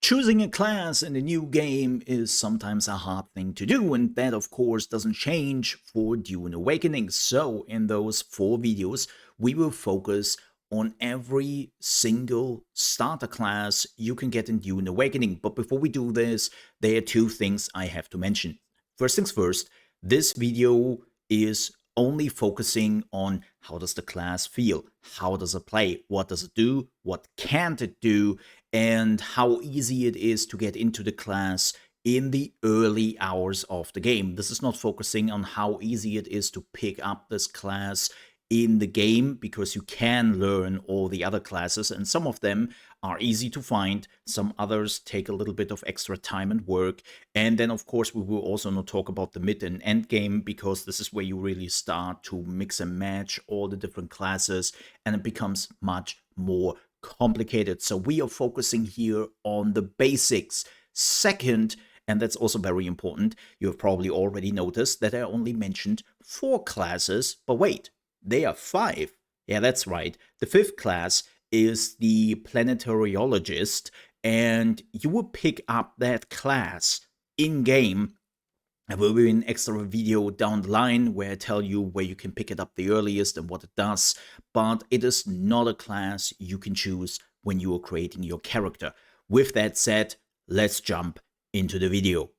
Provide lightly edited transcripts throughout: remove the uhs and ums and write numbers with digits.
Choosing a class in a new game is sometimes a hard thing to do, and that of course doesn't change for Dune Awakening. So in those 4 videos, we will focus on every single starter class you can get in Dune Awakening. But before we do this, there are 2 things I have to mention. First things first, this video is only focusing on how does the class feel, how does it play, what does it do, what can't it do, and how easy it is to get into the class in the early hours of the game. This is not focusing on how easy it is to pick up this class in the game, because you can learn all the other classes, and some of them are easy to find, some others take a little bit of extra time and work. And then of course we will also not talk about the mid and end game, because this is where you really start to mix and match all the different classes and it becomes much more complicated. So we are focusing here on the basics. Second, and that's also very important, you have probably already noticed that I only mentioned 4 classes, but wait, they are 5. Yeah, that's right. The 5th class is the Planetariologist, and you will pick up that class in-game. There will be an extra video down the line where I tell you where you can pick it up the earliest and what it does, but it is not a class you can choose when you are creating your character. With that said, let's jump into the video.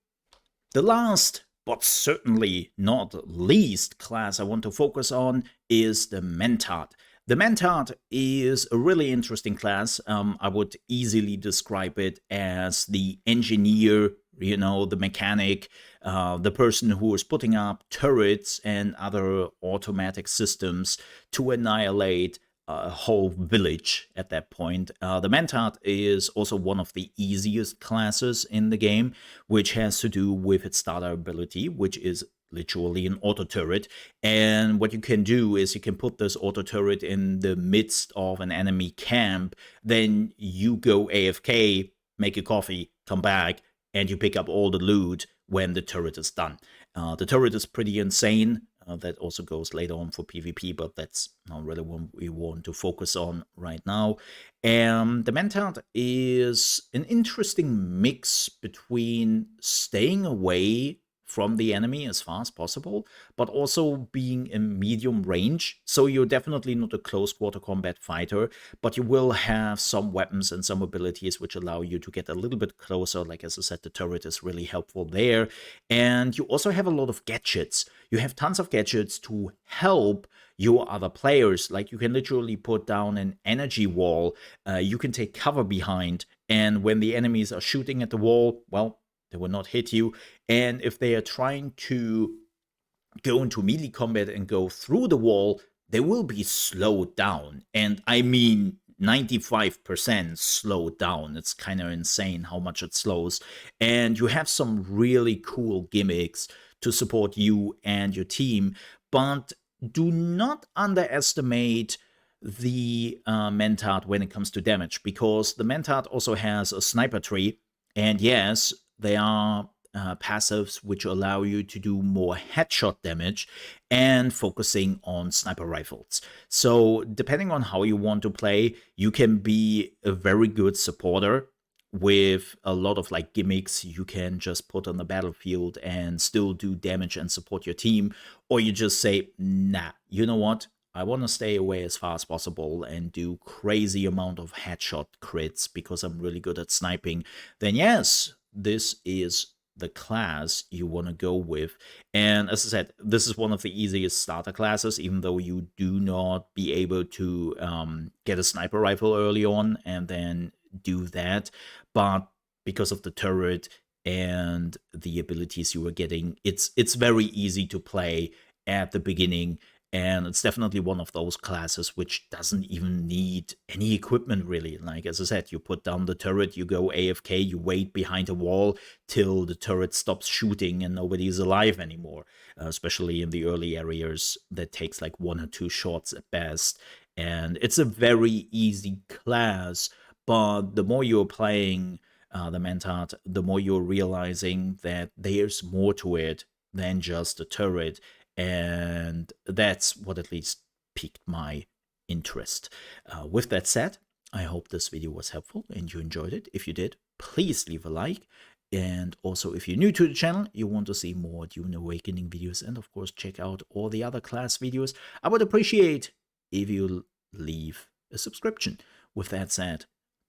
The last, but certainly not least class I want to focus on is the Mentat. The Mentat is a really interesting class. I would easily describe it as the engineer, the mechanic, the person who is putting up turrets and other automatic systems to annihilate a whole village at that point. The Mentat is also one of the easiest classes in the game, which has to do with its starter ability, which is literally an auto turret. And what you can do is you can put this auto turret in the midst of an enemy camp, then you go AFK, make a coffee, come back, and you pick up all the loot when the turret is done. The turret is pretty insane. That also goes later on for PvP, but that's not really what we want to focus on right now. The Mentat is an interesting mix between staying away from the enemy as far as possible, but also being in medium range. So you're definitely not a close quarter combat fighter, but you will have some weapons and some abilities which allow you to get a little bit closer. Like as I said, the turret is really helpful there. And you also have a lot of gadgets. You have tons of gadgets to help your other players. Like you can literally put down an energy wall, you can take cover behind, and when the enemies are shooting at the wall, well, they will not hit you. And if they are trying to go into melee combat and go through the wall, they will be slowed down. And I mean 95% slowed down. It's kind of insane how much it slows. And you have some really cool gimmicks to support you and your team. But do not underestimate the Mentat when it comes to damage, because the Mentat also has a sniper tree. And yes, they are passives which allow you to do more headshot damage and focusing on sniper rifles. So depending on how you want to play, you can be a very good supporter with a lot of like gimmicks you can just put on the battlefield and still do damage and support your team. Or you just say, nah, you know what? I want to stay away as far as possible and do crazy amount of headshot crits because I'm really good at sniping. Then yes, this is the class you want to go with. And as I said, this is one of the easiest starter classes, even though you do not be able to get a sniper rifle early on and then do that. But because of the turret and the abilities you are getting, it's very easy to play at the beginning. And it's definitely one of those classes which doesn't even need any equipment, really. Like, as I said, you put down the turret, you go AFK, you wait behind a wall till the turret stops shooting and nobody is alive anymore. Especially in the early areas, that takes like 1 or 2 shots at best. And it's a very easy class, but the more you're playing the Mentat, the more you're realizing that there's more to it than just a turret. And that's what at least piqued my interest. With that said, I hope this video was helpful and you enjoyed it. If you did, please leave a like. And also, if you're new to the channel, you want to see more Dune Awakening videos, and of course, check out all the other class videos, I would appreciate if you leave a subscription. With that said,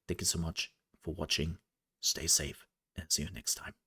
thank you so much for watching. Stay safe and see you next time.